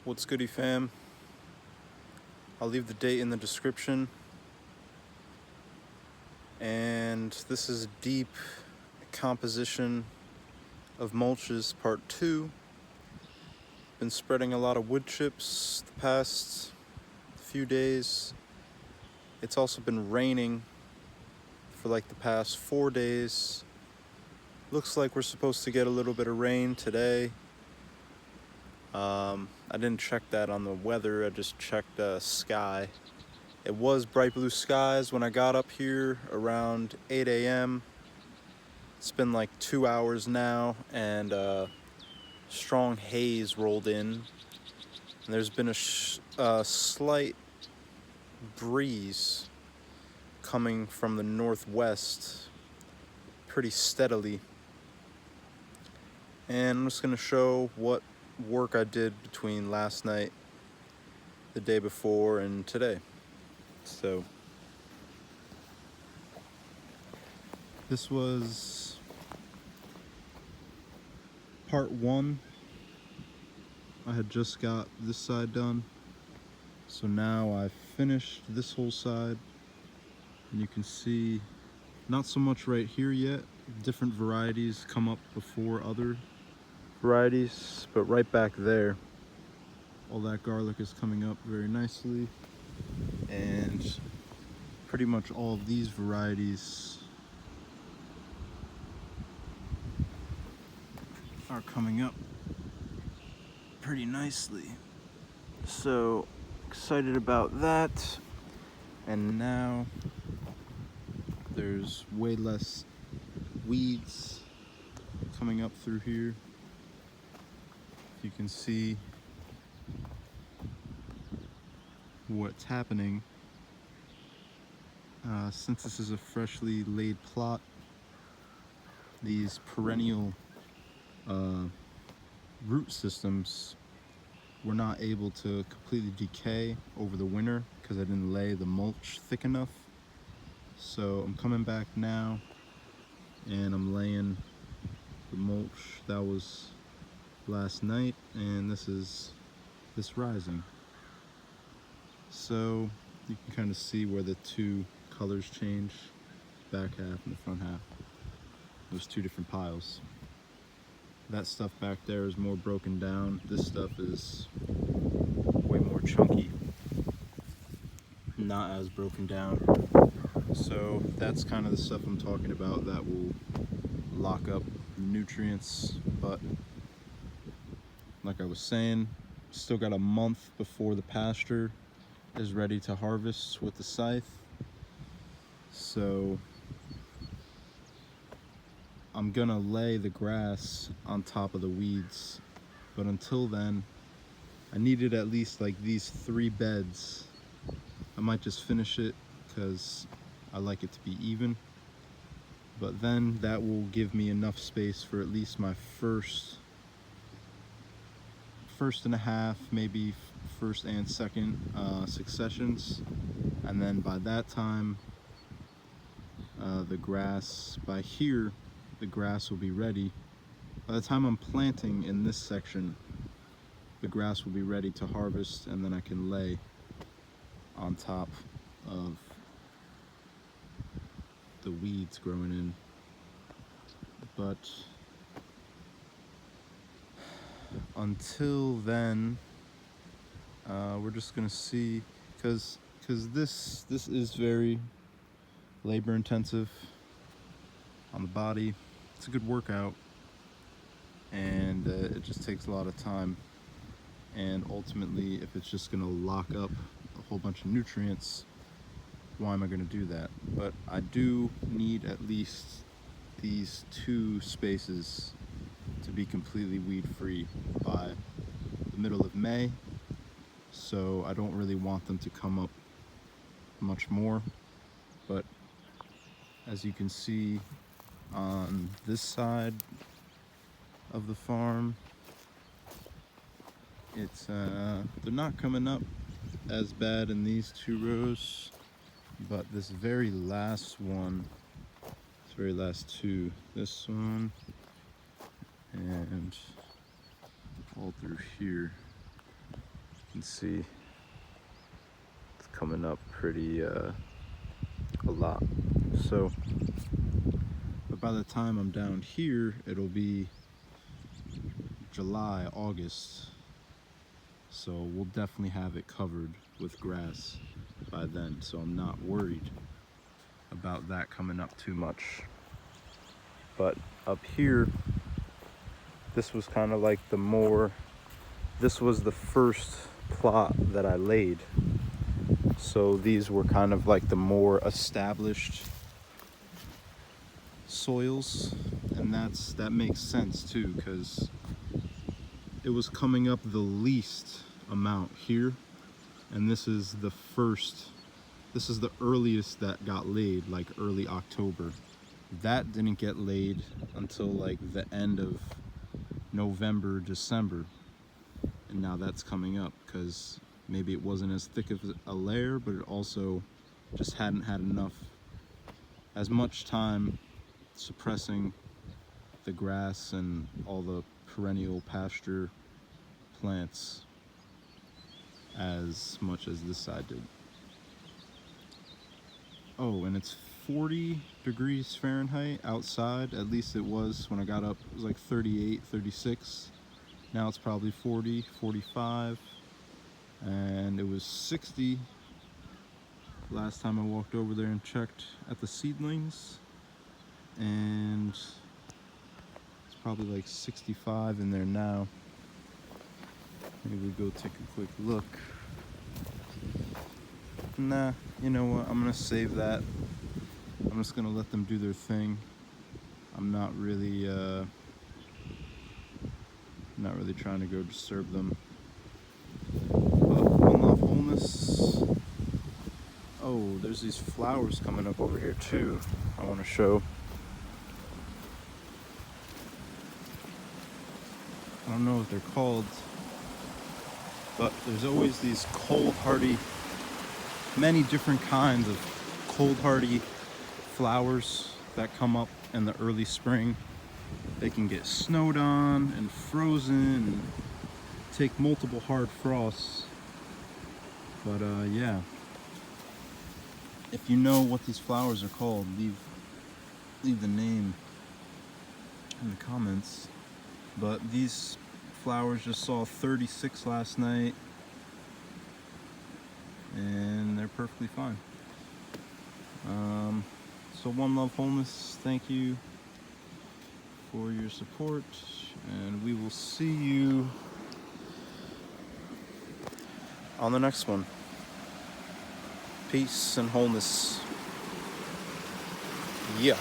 What's goody, fam? I'll leave the date in the description. And this is deep composition of mulches part 2. Been spreading a lot of wood chips the past few days. It's also been raining for like the past 4 days. Looks like we're supposed to get a little bit of rain today. I didn't check that on the weather, I just checked sky. It was bright blue skies when I got up here around 8 a.m. It's been like 2 hours now, and strong haze rolled in. And there's been a slight breeze coming from the northwest pretty steadily. And I'm just going to show what work I did between last night, the day before, and today. So this was part 1. I had just got this side done, so now I've finished this whole side, and you can see not so much right here yet. Different varieties come up before other varieties, but right back there all that garlic is coming up very nicely, and pretty much all of these varieties are coming up pretty nicely. So excited about that. And now there's way less weeds coming up through here. You can see what's happening. Since this is a freshly laid plot, these perennial root systems were not able to completely decay over the winter because I didn't lay the mulch thick enough. So I'm coming back now and I'm laying the mulch that was last night, and this is this rising. So you can kind of see where the two colors change, back half and the front half. Those two different piles. That stuff back there is more broken down. This stuff is way more chunky, not as broken down. So that's kind of the stuff I'm talking about that will lock up nutrients. But like I was saying, still got a month before the pasture is ready to harvest with the scythe. So I'm gonna lay the grass on top of the weeds, but until then I needed at least like these 3 beds. I might just finish it because I like it to be even, but then that will give me enough space for at least my first and a half, maybe first and second successions. And then by that time, the grass by here, the grass will be ready. By the time I'm planting in this section, the grass will be ready to harvest, and then I can lay on top of the weeds growing in. But until then, we're just gonna see, because this is very labor intensive on the body. It's a good workout, and it just takes a lot of time. And ultimately, if it's just gonna lock up a whole bunch of nutrients, why am I gonna do that? But I do need at least these 2 spaces to be completely weed free by the middle of May. So I don't really want them to come up much more. But as you can see on this side of the farm, it's they're not coming up as bad in these 2 rows, but this very last one, this very last 2, this one and all through here, can see it's coming up pretty a lot. So, but by the time I'm down here, it'll be July, August. So we'll definitely have it covered with grass by then. So I'm not worried about that coming up too much. But up here, this was kind of like this was the first plot that I laid. So these were kind of like the more established soils, and that makes sense too, because it was coming up the least amount here, and this is the earliest that got laid, like early October. That didn't get laid until like the end of November, December, and now that's coming up because maybe it wasn't as thick of a layer, but it also just hadn't had as much time suppressing the grass and all the perennial pasture plants as much as this side did. Oh, and it's 40 degrees Fahrenheit outside. At least it was when I got up. It was like 38, 36. Now it's probably 40, 45. And it was 60 last time I walked over there and checked at the seedlings. And it's probably like 65 in there now. Maybe we go take a quick look. Nah, you know what? I'm gonna save that. I'm just gonna let them do their thing. I'm not really trying to go disturb them. But one love wholeness. Oh, there's these flowers coming up over here too. I want to show. I don't know what they're called, but there's always these cold hardy, many different kinds of cold hardy flowers that come up in the early spring. They can get snowed on and frozen and take multiple hard frosts. But yeah, if you know what these flowers are called, leave the name in the comments. But these flowers just saw 36 last night, and they're perfectly fine. So one love wholeness, thank you for your support, and we will see you on the next one. Peace and wholeness. Yeah.